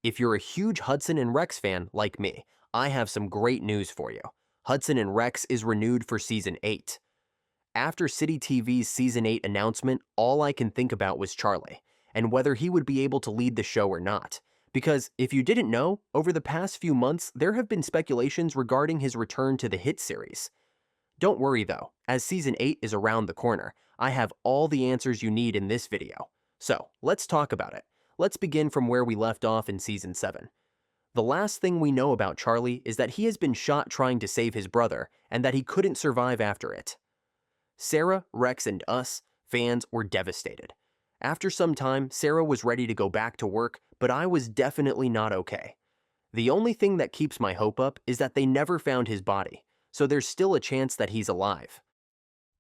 If you're a huge Hudson and Rex fan like me, I have some great news for you. Hudson and Rex is renewed for Season 8. After City TV's Season 8 announcement, all I can think about was Charlie, and whether he would be able to lead the show or not. Because, if you didn't know, over the past few months, there have been speculations regarding his return to the hit series. Don't worry though, as Season 8 is around the corner, I have all the answers you need in this video. So, let's talk about it. Let's begin from where we left off in Season 7. The last thing we know about Charlie is that he has been shot trying to save his brother, and that he couldn't survive after it. Sarah, Rex, and us, fans, were devastated. After some time, Sarah was ready to go back to work, but I was definitely not okay. The only thing that keeps my hope up is that they never found his body, so there's still a chance that he's alive.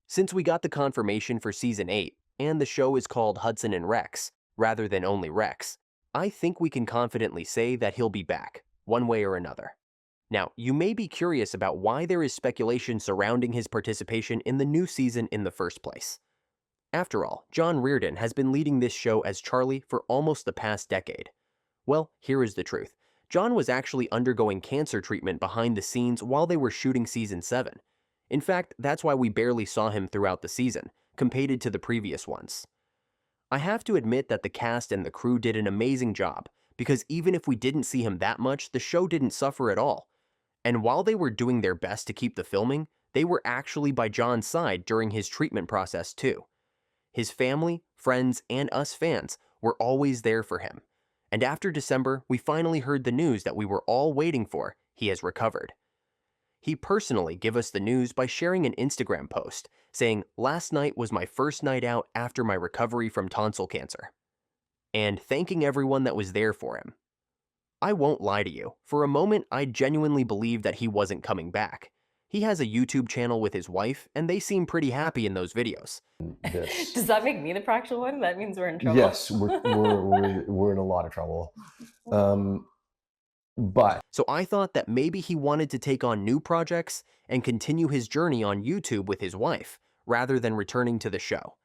Since we got the confirmation for Season 8, and the show is called Hudson and Rex, rather than only Rex, I think we can confidently say that he'll be back, one way or another. Now, you may be curious about why there is speculation surrounding his participation in the new season in the first place. After all, Jon Rearen has been leading this show as Charlie for almost the past decade. Well, here is the truth. Jon was actually undergoing cancer treatment behind the scenes while they were shooting Season 7. In fact, that's why we barely saw him throughout the season, compared to the previous ones. I have to admit that the cast and the crew did an amazing job, because even if we didn't see him that much, the show didn't suffer at all. And while they were doing their best to keep the filming, they were actually by Jon's side during his treatment process too. His family, friends, and us fans were always there for him. And after December, we finally heard the news that we were all waiting for. He has recovered. He personally gave us the news by sharing an Instagram post saying, "Last night was my first night out after my recovery from tonsil cancer," and thanking everyone that was there for him. I won't lie to you, for a moment I genuinely believed that he wasn't coming back. He has a YouTube channel with his wife, and they seem pretty happy in those videos. This. Does that make me the practical one? That means we're in trouble. Yes, we're in a lot of trouble. But So I thought that maybe he wanted to take on new projects and continue his journey on YouTube with his wife, rather than returning to the show.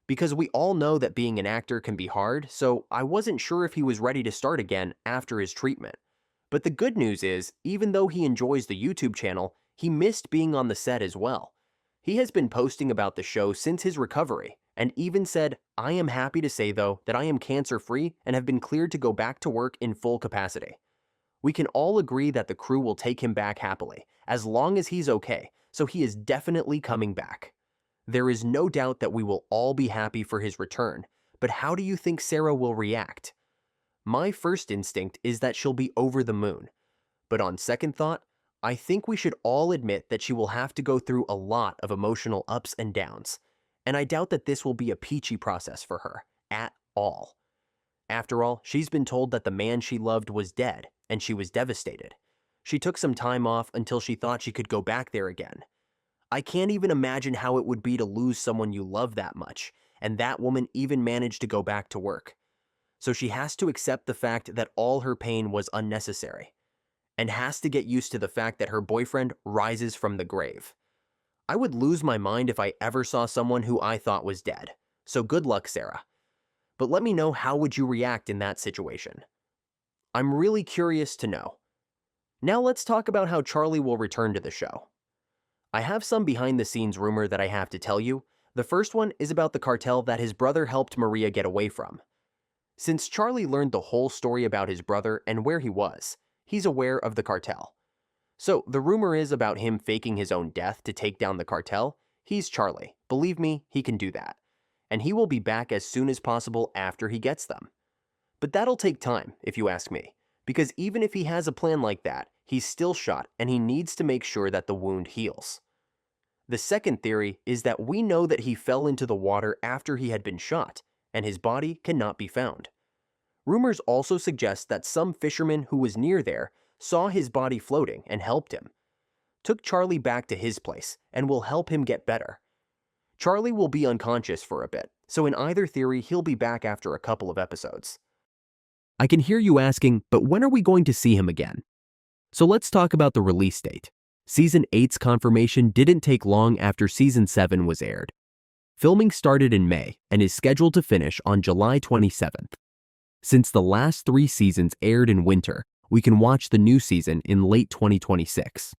Because we all know that being an actor can be hard, so I wasn't sure if he was ready to start again after his treatment. But the good news is, even though he enjoys the YouTube channel, he missed being on the set as well. He has been posting about the show since his recovery, and even said, "I am happy to say though that I am cancer-free and have been cleared to go back to work in full capacity." We can all agree that the crew will take him back happily, as long as he's okay, so he is definitely coming back. There is no doubt that we will all be happy for his return, but how do you think Sarah will react? My first instinct is that she'll be over the moon, but on second thought, I think we should all admit that she will have to go through a lot of emotional ups and downs, and I doubt that this will be a peachy process for her, at all. After all, she's been told that the man she loved was dead, and she was devastated. She took some time off until she thought she could go back there again. I can't even imagine how it would be to lose someone you love that much, and that woman even managed to go back to work. So she has to accept the fact that all her pain was unnecessary, and has to get used to the fact that her boyfriend rises from the grave. I would lose my mind if I ever saw someone who I thought was dead, so good luck, Sarah. But let me know, how would you react in that situation? I'm really curious to know. Now let's talk about how Charlie will return to the show. I have some behind-the-scenes rumor that I have to tell you. The first one is about the cartel that his brother helped Maria get away from. Since Charlie learned the whole story about his brother and where he was, he's aware of the cartel. So the rumor is about him faking his own death to take down the cartel. He's Charlie. Believe me, he can do that. And he will be back as soon as possible after he gets them. But that'll take time, if you ask me, because even if he has a plan like that, he's still shot and he needs to make sure that the wound heals. The second theory is that we know that he fell into the water after he had been shot, and his body cannot be found. Rumors also suggest that some fisherman who was near there saw his body floating and helped him, took Charlie back to his place, and will help him get better. Charlie will be unconscious for a bit, so in either theory, he'll be back after a couple of episodes. I can hear you asking, but when are we going to see him again? So let's talk about the release date. Season 8's confirmation didn't take long after Season 7 was aired. Filming started in May and is scheduled to finish on July 27th. Since the last 3 seasons aired in winter, we can watch the new season in late 2026.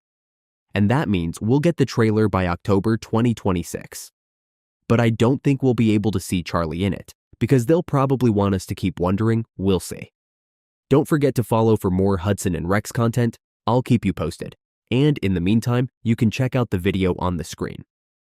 And that means we'll get the trailer by October 2026. But I don't think we'll be able to see Charlie in it, because they'll probably want us to keep wondering. We'll see. Don't forget to follow for more Hudson and Rex content. I'll keep you posted. And in the meantime, you can check out the video on the screen.